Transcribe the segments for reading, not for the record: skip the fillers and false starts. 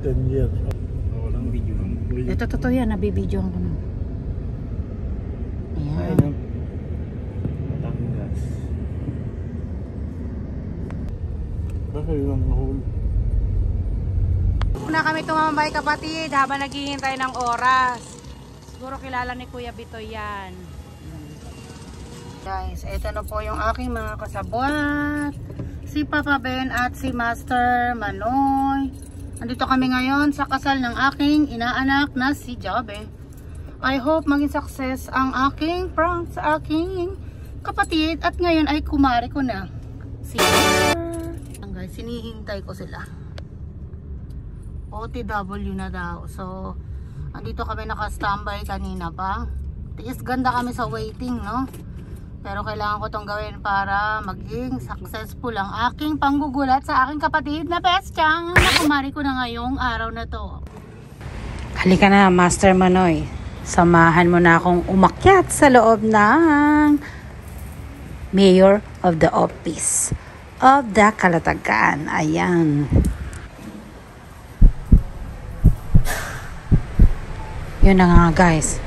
10 years. Walang video. Ito totoo yan, nabibidyohan ko na. Ay, Ayan. no. Batangas. Baka yun ang nahuli. Una kami tumambay kapatid habang naghihintay ng oras. Siguro kilala ni Kuya Bitoy yan. Guys, ito na po yung aking mga kasabwat. Si Papa Ben at si Master Manoy. Andito kami ngayon sa kasal ng aking inaanak na si Jabe. I hope maging success ang aking prank sa aking kapatid. At ngayon ay kumari ko na. Guys, sinihintay ko sila. OTW na daw. So, andito kami naka-standby kanina pa. Tiis ganda kami sa waiting, no? Pero kailangan ko tong gawin para maging successful ang aking panggugulat sa aking kapatid na Peschang. Nakumari ko na ngayong araw na to. Halika na, Master Manoy. Samahan mo na akong umakyat sa loob ng Mayor of the Office of the Calatagan. Ayan. Yun na nga guys.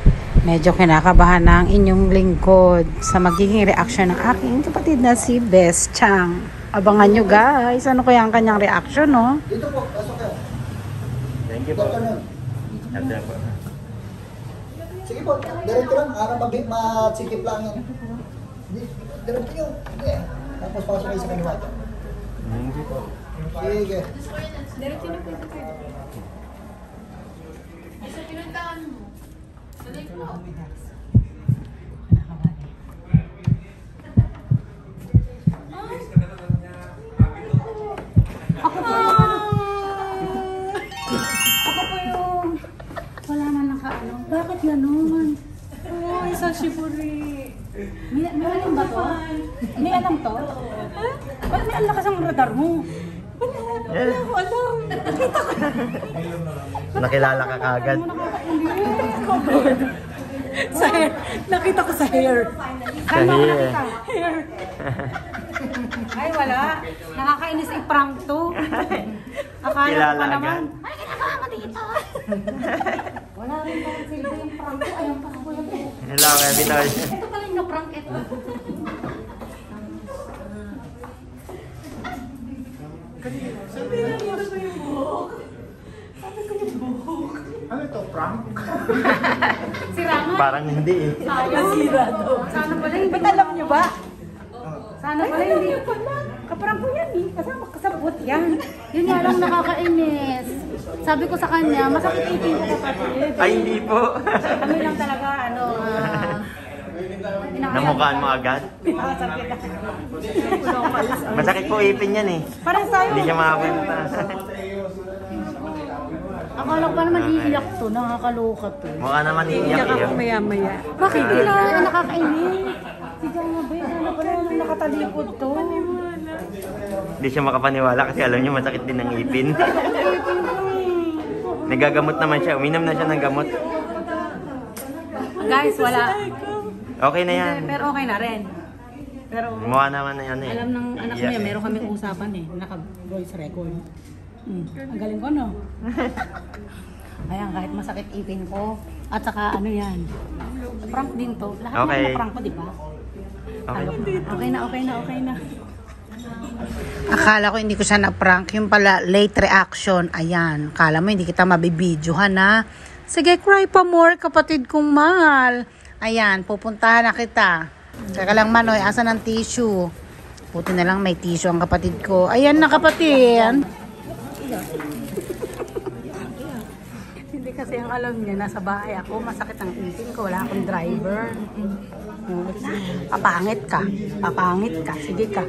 Medyo kinakabahan na ang inyong lingkod sa magiging reaction ng aking kapatid na si Best Chang. Abangan nyo guys. Ano kaya ang kanyang reaction, no? Dito po, pasok kayo. Thank you po. Ganda po. Sige po, diretso lang. Para matsikip lang yan. Diretso nyo. Tapos pasok kayo sa kaniwa. Thank you po. Sige. Diretso na po ito kayo. Isa pinuntaan mo. Sanay ko. Ako po yung wala na nakaano. Bakit ganun? Oh, isa shiburi. May alam ba to? May alam to? Ha? Ba't may ang lakas ang radar mo? Wala ko alam. Nakita ko. Nakilala ka kagad. Sa hair. Nakita ko sa hair. Saan mo Sahi nakita? Hair. Ay wala. Nakakainis i-prank to. Akala ko Kilala pa naman. agad. Ay, ginagawa mo dito. Wala rin pa silbi yung prank ko. Ayun pa ako yung Hello, Kuya Bitoy. ito pala yung na-prank ito. Sabihan mo na yung buhok. Sabi ko yung buhok. Ano ito, prank? Sira nga. Parang hindi eh. Sayang. Sira daw. Sana pala hindi. Ba't alam niyo ba? Sana pala hindi. Kaparang po yan eh. Kasama kasabot yan. Yun nga lang nakakainis. Sabi ko sa kanya, masakit ipin ko kapatid. Ay, hindi po. Kami lang talaga, ano, Namukhaan mo agad. Masakit po ipin yan eh. Parang tayo. Hindi siya makakita. Akala ko pa naman iiyak to, nakakaloka to. Mukha naman iiyak eh. maya-maya. Bakit nila nakakainis? Sigaw nga ba yun? Ano pala nung nakatalikod to? Hindi siya makapaniwala kasi alam niya masakit din ang ipin. Nagagamot naman siya. Uminom na siya ng gamot. Guys, wala. Okay na yan. Pero okay na rin. Pero Mukha naman na yan eh. alam ng anak niya, meron kaming usapan eh. Naka-voice record. Ang galing ko, no? Ayan, kahit masakit ipin ko. At saka ano yan. Prank din to. Lahat Okay. na prank ko, di ba? Okay. Okay na. Akala ko hindi ko siya na-prank. Yung pala, late reaction. Ayan. Akala mo hindi kita mabibidyohan ha. Sige, cry pa more, kapatid kong mahal. Ayan, pupuntahan na kita. Kaya lang Manoy, asan ang tissue? Buti na lang may tissue ang kapatid ko. Ayan na kapatid. Hindi kasi ang alam niya, nasa bahay ako, masakit ang ipin ko, wala akong driver. Papangit ka. Sige ka.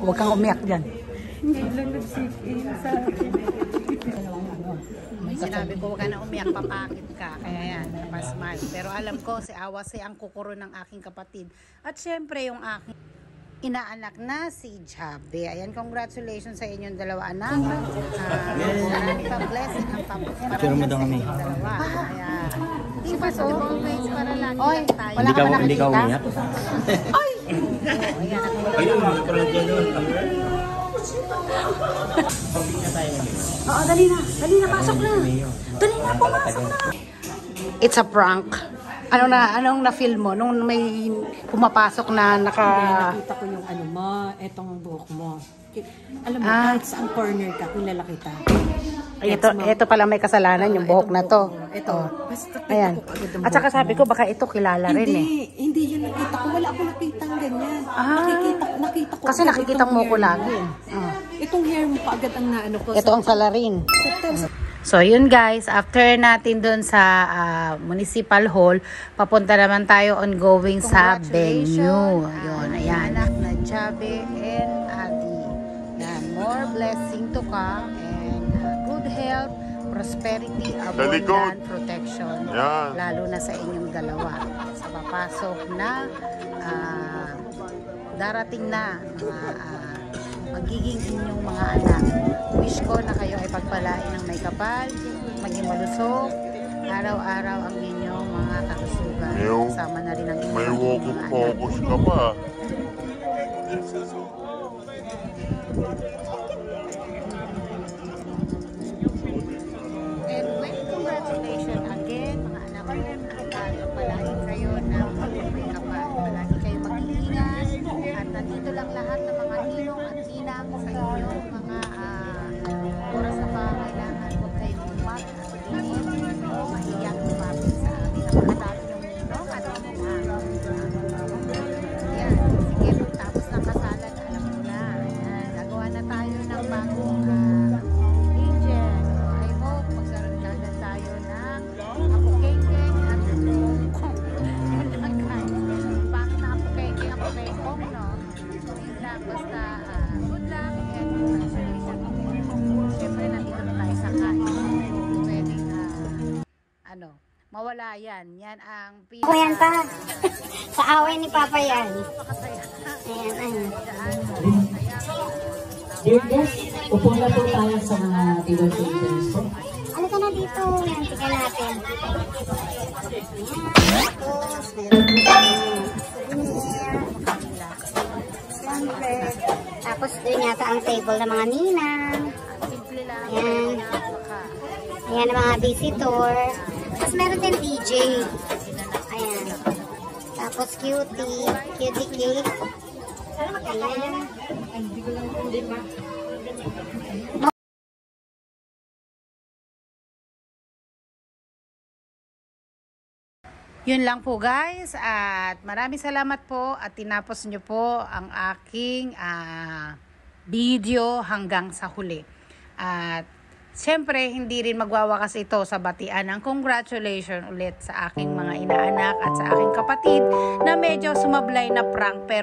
Huwag kang umiyak dyan. Sinabi ko, huwag ka na umiyak, papakit ka. Kaya yan, napasmal. Pero alam ko, si Awase ang kukuro ng aking kapatid. At syempre, yung aking inaanak na si Jabe. Ayan, congratulations sa inyong dalawa anak. Marami pang blessing ang paparami sa inyong dalawa. Ayan. Diba so? Para lagi lang tayo. Wala ka ba nakikita? Hindi ka umiyak? Ay! Ayan, Oo, dali na. Dali na, pasok na. Dali na, pumasok na. It's a prank. Anong na-feel mo nung may pumapasok na Nakita ko yung ano mo, etong buhok mo. Alam mo, kahit saan corner ka, kilala kita. Ito pala may kasalanan yung buhok na to. Ito. Basta kita Ayan. ko agad ang At saka buhok sabi mo. ko baka ito kilala rin eh. Hindi yun nakita ko. Wala akong nakitang ganyan. Nakita ko. Kasi agad nakikita itong mo hair ko lagi. Itong hair mo pa agad ang naano ko. Ito ang salarin. So yun guys, after natin dun sa Municipal Hall, papunta naman tayo ongoing sa venue. Yun, ayan. Anak na Chabe and Adi. Yan, more blessing to come and good health, prosperity, abundant protection. Lalo na sa inyong dalawa. Sa papasok na darating na magiging inyong mga anak. Wish ko na kayo ay pagpalain ng may kapal, maging malusog, araw-araw ang inyong mga kalusugan. Kasama na rin ang inyong May mga walk-up anak. focus ka pa. And with congratulations again, mga anak ko, pagpalain kayo ng may kapal. Palagi kayo mag-iingat at nandito lang lahat ng mga ninong at ninang sa inyong mga oras na pangailangan. Huwag kayong umat at tingin o maiyang lumapit sa amin. Napakadami ng ninong at ninang. Yan, sige, pagtapos ng kasalan, alam mo na. Yan, gagawa na tayo ng bagong agent. I hope magkaroon kagad tayo ng apokengkeng at apokong. Yan lang guys. Bakit na apokengkeng, apokengkong, no? Yun lang, basta good luck and congratulations. Siyempre, nandito na tayo sa kain. Pwedeng, mawala yan. Yan ang Ako yan pa. Sa away ni Papa yan. Ayan, ayan. Dear guests, upo na po tayo sa mga devotion leaders po. Ano ka na dito? Yan, tika natin. Tapos, meron siyempre. Tapos, doon yata ang table ng mga ninang. simple lang. Ayan. Ayan ang mga visitor. Tapos, meron din DJ. Ayan. Tapos, cutie cake. Ayan. Yun lang po guys, at maraming salamat po at tinapos nyo po ang aking video hanggang sa huli. At siyempre hindi rin magwawakas ito sa batian ng congratulations ulit sa aking mga inaanak at sa aking kapatid na medyo sumablay na prank pero